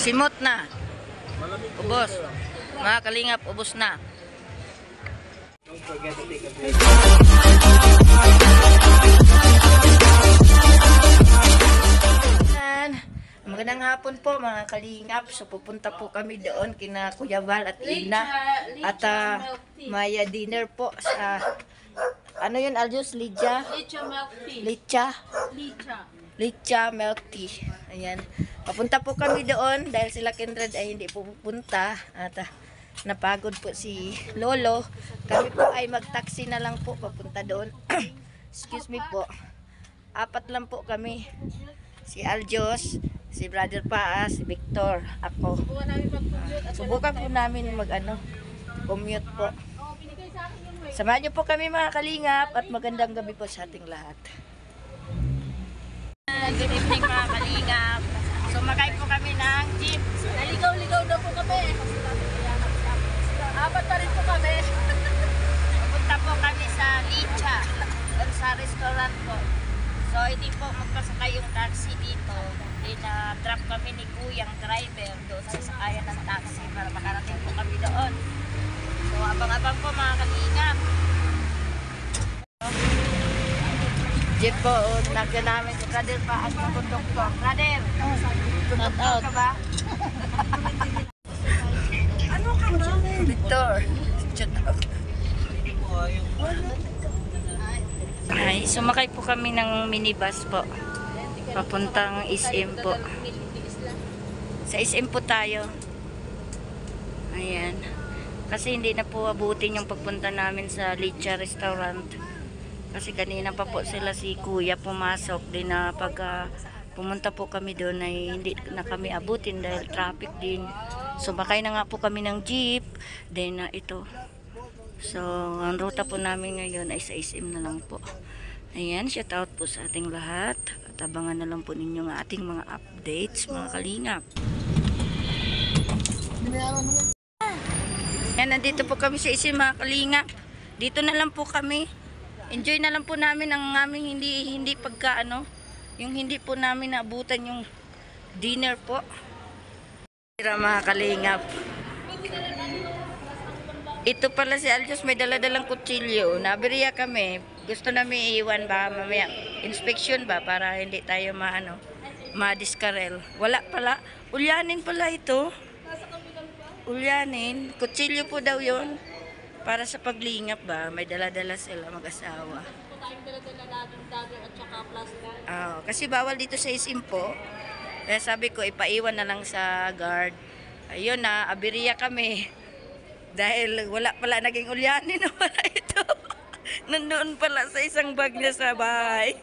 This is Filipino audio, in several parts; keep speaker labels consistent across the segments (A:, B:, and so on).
A: Simot na. Ubos. Mga kalingap, ubos na. Magandang hapon po mga kalingap. So pupunta po kami doon kina Kuya Val at Ina. At Maya dinner po sa ano yun, Aljus? Licha milk tea. Licha milk tea. Ayan. Papunta po kami doon dahil sila Kindred ay hindi po pupunta. At napagod po si Lolo. Kami po ay mag-taxi na lang po papunta doon. Excuse me po. 4 lang po kami. Si Aljos, si Brother Paas, si Victor, ako. Subukan po namin commute po. Samahan niyo po kami mga kalingap at magandang gabi po sa ating lahat. Good evening mga kalingap. Sumakay po kami ng jeep.
B: Naligaw-ligaw na po kami. 4 pa rin po kami.
A: Pupunta po kami sa Licha, sa restaurant po. So hindi po magpasakay yung taxi dito. Drop kami ni Kuyang driver doon sa sakayan ng taxi para makarating po kami doon. So abang-abang po mga kalingap. Jeep po, nagyan namin si Brother Paas na konduktor. Brother, konduktor ka ba?
B: Ano ka na?
A: Victor, shout out. Ay, sumakay po kami ng minibus po. Papuntang SM po. Sa SM po tayo. Ayan. Kasi hindi na po abutin yung pagpunta namin sa Licha restaurant. Kasi kanina pa po sila si Kuya pumasok. Din na pag pumunta po kami doon ay hindi na kami abutin dahil traffic din. Sumakay na nga po kami ng jeep. Then ito. So, ang ruta po namin ngayon ay sa SM na lang po. Ayan, shout out po sa ating lahat. At abangan na lang po ninyo ang ating mga updates, mga kalingap. Ayan, nandito po kami sa SM mga kalingap. Dito na lang po kami. Enjoy na lang po namin ang aming hindi pagka yung hindi po namin naabutan yung dinner po. Mga kalingap. Ito pala si Aljos, may dala-dalang kutsilyo. Nabiriya kami. Gusto namin iiwan ba mamaya inspection ba para hindi tayo ma-diskarel. Wala pala. Ulyanin pala ito. Ulyanin. Kutsilyo po daw yon para sa paglingap ba. May dala-dala sila mag-asawa. Kasi bawal dito sa SM po. Kaya sabi ko ipaiwan na lang sa guard. Ayun na, abiriya kami. Dahil wala pala naging ulyanin na wala ito. Nandoon pala sa isang bag niya sa bahay.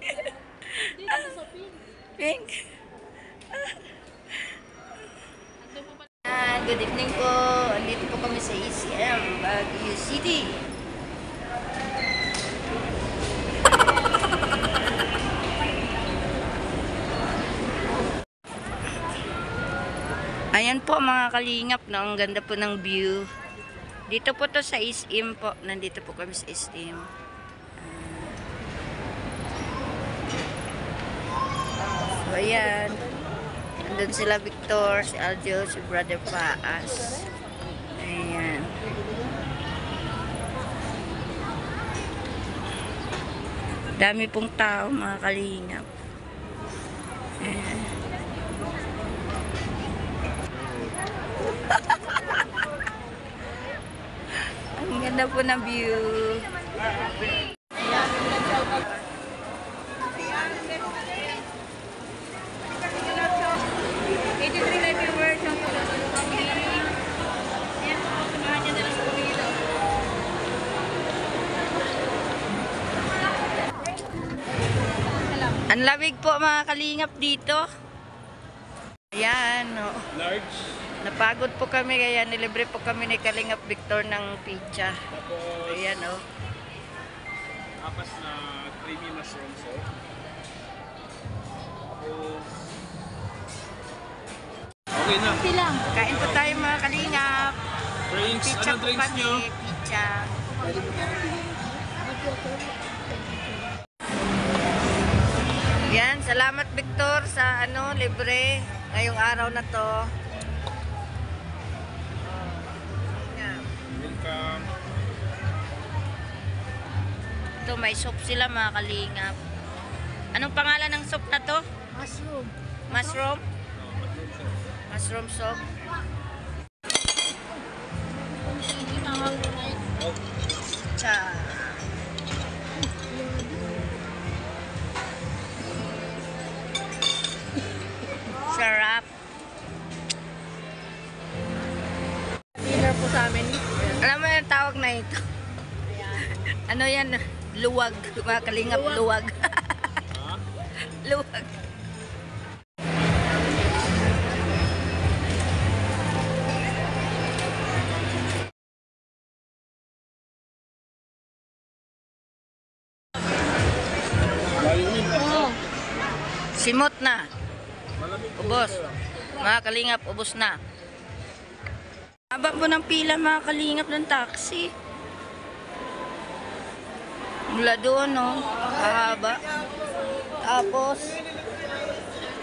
A: Pink. Good evening po. Andito po kami sa ECM, Baguio City. Ayan po mga kalingap, ang ganda po ng view. Dito po to sa SM po. Nandito po kami sa SM. So, ayan. Nandun sila Victor, si Aljo, si Brother Paas. Ayan. Dami pong tao, mga kalingap. Ayan. Ang ganda po ng view. Ang lamig po mga kalingap dito. Ayan, no.
C: Large.
A: Napagod po kami kaya nilibre po kami ni Kalingap Victor ng pizza.
C: Tapos,
A: ayan, no.
C: Apas na creamy mushroom sauce. Tapos, okay na.
B: Silang.
A: Kain po tayo mga kalingap.
C: Drinks.
A: Pizza
C: Ano
A: po
C: drinks
A: kami.
C: nyo?
A: Pizza. Yan, salamat Victor sa libre ngayong araw na to.
C: welcome.
A: Ito, may soup sila mga kalingap. Anong pangalan ng soup na to?
B: Mushroom.
A: Mushroom?
C: Mushroom sauce.
A: Mushroom soup.
B: Hindi na ako na
C: Oh,
A: Cha. Sarap.
B: dinner po sa amin.
A: Alam mo yung tawag na ito? Ano yan? Luwag. Mga kalingap, luwag.
C: ha?
A: Luwag.
C: Malamig.
A: Simot na.
C: Malamig.
A: Ubos. Mga kalingap, ubos na. Haba po ng pila mga kalingap ng taxi. Mula doon, no? Haba. Tapos,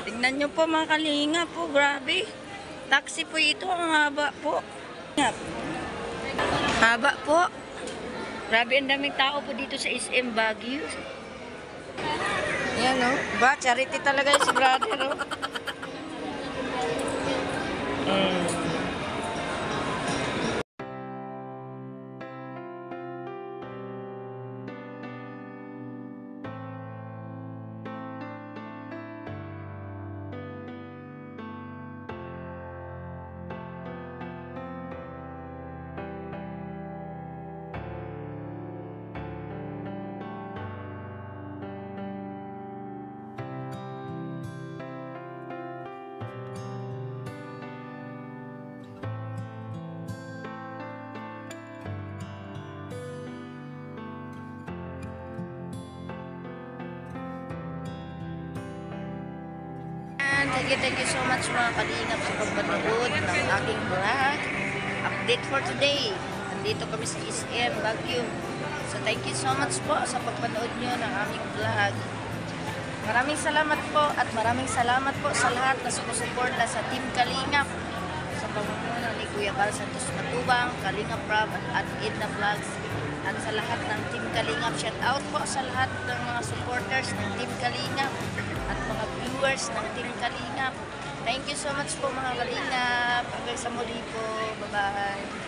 A: tignan nyo po mga kalingap po, grabe. Taxi po ito, ang haba po. Haba po. Grabe, ang daming tao po dito sa SM Baguio. Yan, no? Ba, charity talaga yung si brother, no? And thank you so much mga kalingap sa pagpanood ng aking vlog. Update for today. Nandito kami sa SM Baguio. So thank you so much po sa pagpanood nyo ng aming vlog. Maraming salamat po at maraming salamat po sa lahat na sumusuporta sa Team Kalingap. Sa pamumuno ni Kuya Val Santos Matubang, Kalingap Rob at Edna Vlogs. At sa lahat ng Team Kalingap, shout out po sa lahat ng mga supporters ng Team Kalingap at mga viewers ng Team Kalingap. Thank you so much po mga Kalingap. Hanggang sa muli po. Bye-bye.